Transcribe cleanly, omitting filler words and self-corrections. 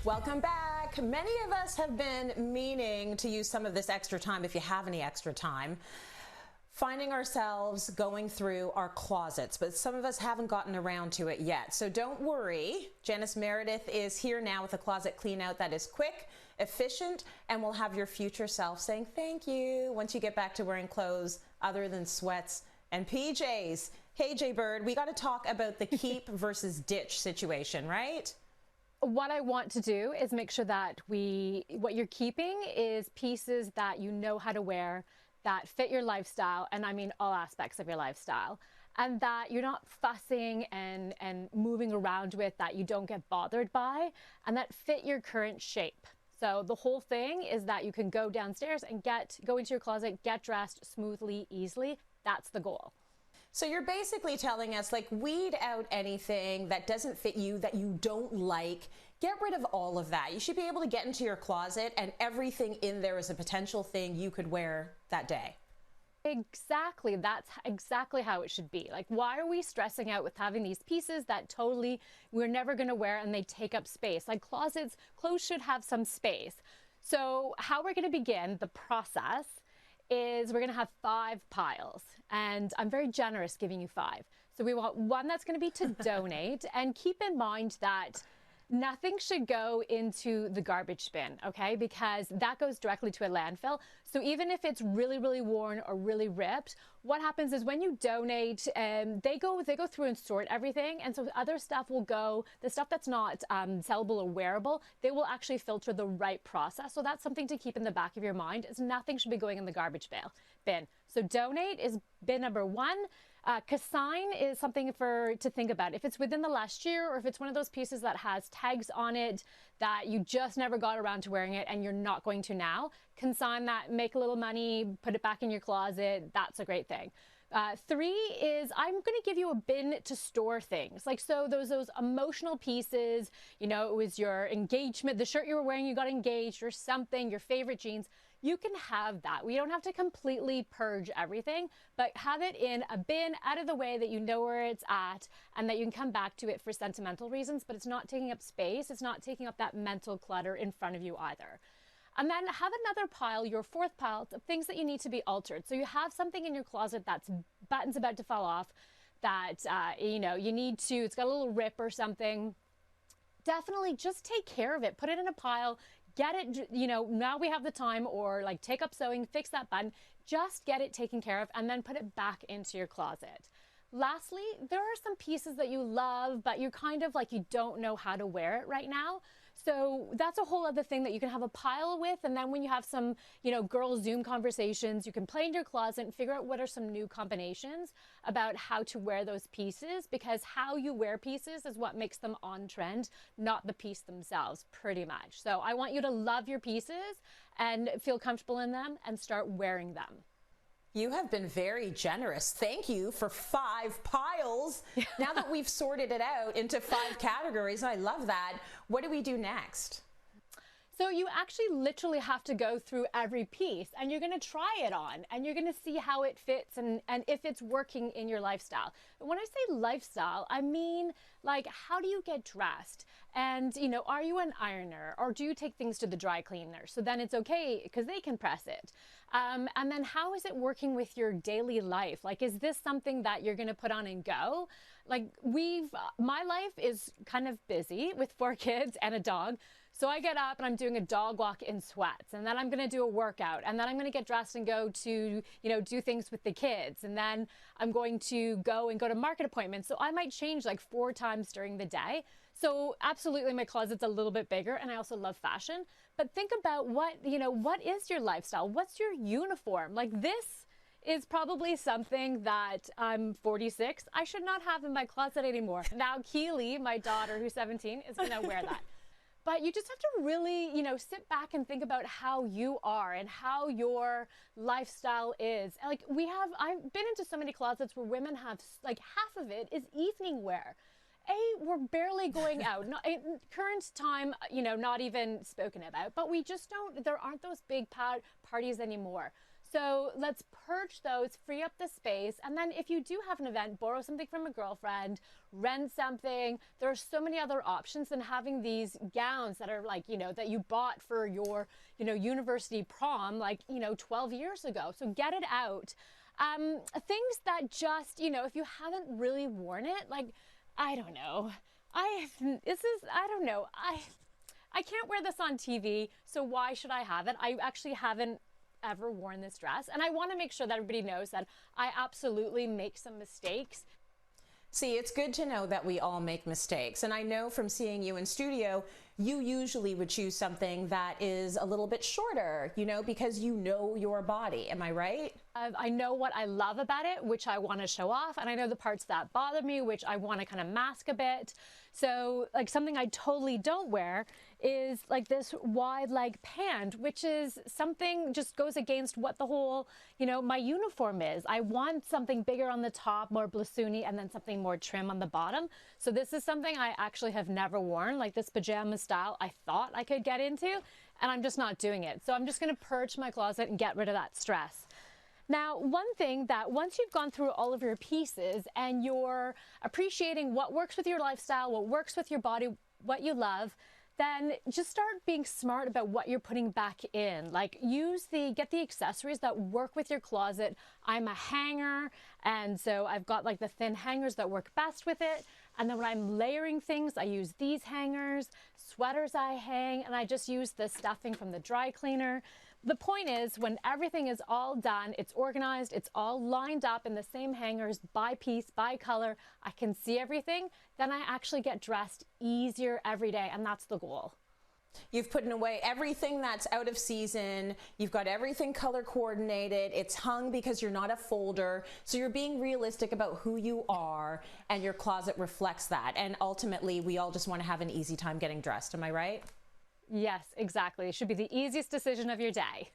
Welcome back. Many of us have been meaning to use some of this extra time, if you have any extra time, finding ourselves going through our closets, but some of us haven't gotten around to it yet. So don't worry. Janice Meredith is here now with a closet clean out that is quick, efficient, and will have your future self saying thank you once you get back to wearing clothes other than sweats and PJs. Hey, Jay Bird, we got to talk about the keep versus ditch situation, right? What I want to do is make sure that what you're keeping is pieces that you know how to wear, that fit your lifestyle, and I mean all aspects of your lifestyle, and that you're not fussing and moving around with, that you don't get bothered by, and that fit your current shape. So the whole thing is that you can go downstairs and go into your closet, get dressed smoothly, easily. That's the goal. So you're basically telling us, like, weed out anything that doesn't fit you, that you don't like. Get rid of all of that. You should be able to get into your closet and everything in there is a potential thing you could wear that day. Exactly. That's exactly how it should be. Like, why are we stressing out with having these pieces that totally we're never going to wear and they take up space? Like, clothes should have some space. So how we're going to begin the process is we're going to have 5 piles, and I'm very generous giving you 5. So we want one that's going to be to donate, and keep in mind that nothing should go into the garbage bin, okay? Because that goes directly to a landfill. So even if it's really, really worn or really ripped, what happens is when you donate, they go through and sort everything. And so other stuff will go, the stuff that's not sellable or wearable, they will actually filter the right process. So that's something to keep in the back of your mind, is nothing should be going in the garbage bin. So donate is bin number 1. Consign is something to think about. If it's within the last year, or if it's one of those pieces that has tags on it that you just never got around to wearing it and you're not going to now, consign that, make a little money, put it back in your closet. That's a great thing. 3 is I'm going to give you a bin to store things. Like, so those emotional pieces, you know, it was your engagement, the shirt you were wearing, you got engaged or something, your favorite jeans. You can have that. We don't have to completely purge everything, but have it in a bin out of the way that you know where it's at and that you can come back to it for sentimental reasons, but it's not taking up space. It's not taking up that mental clutter in front of you either. And then have another pile, your 4th pile, of things that you need to be altered. So you have something in your closet that's buttons about to fall off, that, you know, you need to, it's got a little rip or something. Definitely just take care of it. Put it in a pile. Get it, you know, now we have the time, or like take up sewing, fix that button, just get it taken care of and then put it back into your closet. Lastly, there are some pieces that you love, but you're kind of like, you don't know how to wear it right now. So that's a whole other thing that you can have a pile with. And then when you have some, you know, girl Zoom conversations, you can play in your closet and figure out what are some new combinations about how to wear those pieces, because how you wear pieces is what makes them on trend, not the piece themselves, pretty much. So I want you to love your pieces and feel comfortable in them and start wearing them. You have been very generous. Thank you for 5 piles. Now that we've sorted it out into 5 categories, I love that. What do we do next? So you actually literally have to go through every piece and you're going to try it on and you're going to see how it fits and if it's working in your lifestyle. When I say lifestyle, I mean, like, how do you get dressed? And, you know, are you an ironer, or do you take things to the dry cleaner? So then it's okay because they can press it. And then how is it working with your daily life? Like, is this something that you're going to put on and go? Like, my life is kind of busy with 4 kids and a dog. So I get up and I'm doing a dog walk in sweats, and then I'm going to do a workout, and then I'm going to get dressed and go to, you know, do things with the kids. And then I'm going to go to market appointments. So I might change like 4 times during the day. So absolutely my closet's a little bit bigger, and I also love fashion. But think about what is your lifestyle? What's your uniform? Like, this is probably something that I'm 46. I should not have in my closet anymore. Now Keely, my daughter, who's 17, is going to wear that. But you just have to really, you know, sit back and think about how you are and how your lifestyle is. Like, I've been into so many closets where women have, like, half of it is evening wear. We're barely going out. Current time, you know, not even spoken about, but we just don't, there aren't those big parties anymore. So let's purge those, free up the space. And then if you do have an event, borrow something from a girlfriend, rent something. There are so many other options than having these gowns that are like, you know, that you bought for your, you know, university prom, like, you know, 12 years ago. So get it out. Things that just, you know, if you haven't really worn it, like, I don't know. I don't know. I can't wear this on TV, so why should I have it? I actually haven't ever worn this dress, and I want to make sure that everybody knows that I absolutely make some mistakes. See, it's good to know that we all make mistakes. And I know from seeing you in studio, you usually would choose something that is a little bit shorter, you know, because you know your body. Am I right? I know what I love about it, which I want to show off. And I know the parts that bother me, which I want to kind of mask a bit. So like something I totally don't wear is like this wide leg pant, which is something just goes against what the whole, you know, my uniform is. I want something bigger on the top, more blousoony, and then something more trim on the bottom. So this is something I actually have never worn, like this pajama style I thought I could get into, and I'm just not doing it. So I'm just going to purge my closet and get rid of that stress. Now, one thing that once you've gone through all of your pieces and you're appreciating what works with your lifestyle, what works with your body, what you love, then just start being smart about what you're putting back in. Like get the accessories that work with your closet. I'm a hanger, and so I've got like the thin hangers that work best with it. And then when I'm layering things, I use these hangers. Sweaters I hang, and I just use the stuffing from the dry cleaner. The point is, when everything is all done, it's organized, it's all lined up in the same hangers by piece, by color, I can see everything, then I actually get dressed easier every day, and that's the goal. You've put away everything that's out of season. You've got everything color coordinated. It's hung because you're not a folder. So you're being realistic about who you are, and your closet reflects that. And ultimately, we all just want to have an easy time getting dressed. Am I right? Yes, exactly. It should be the easiest decision of your day.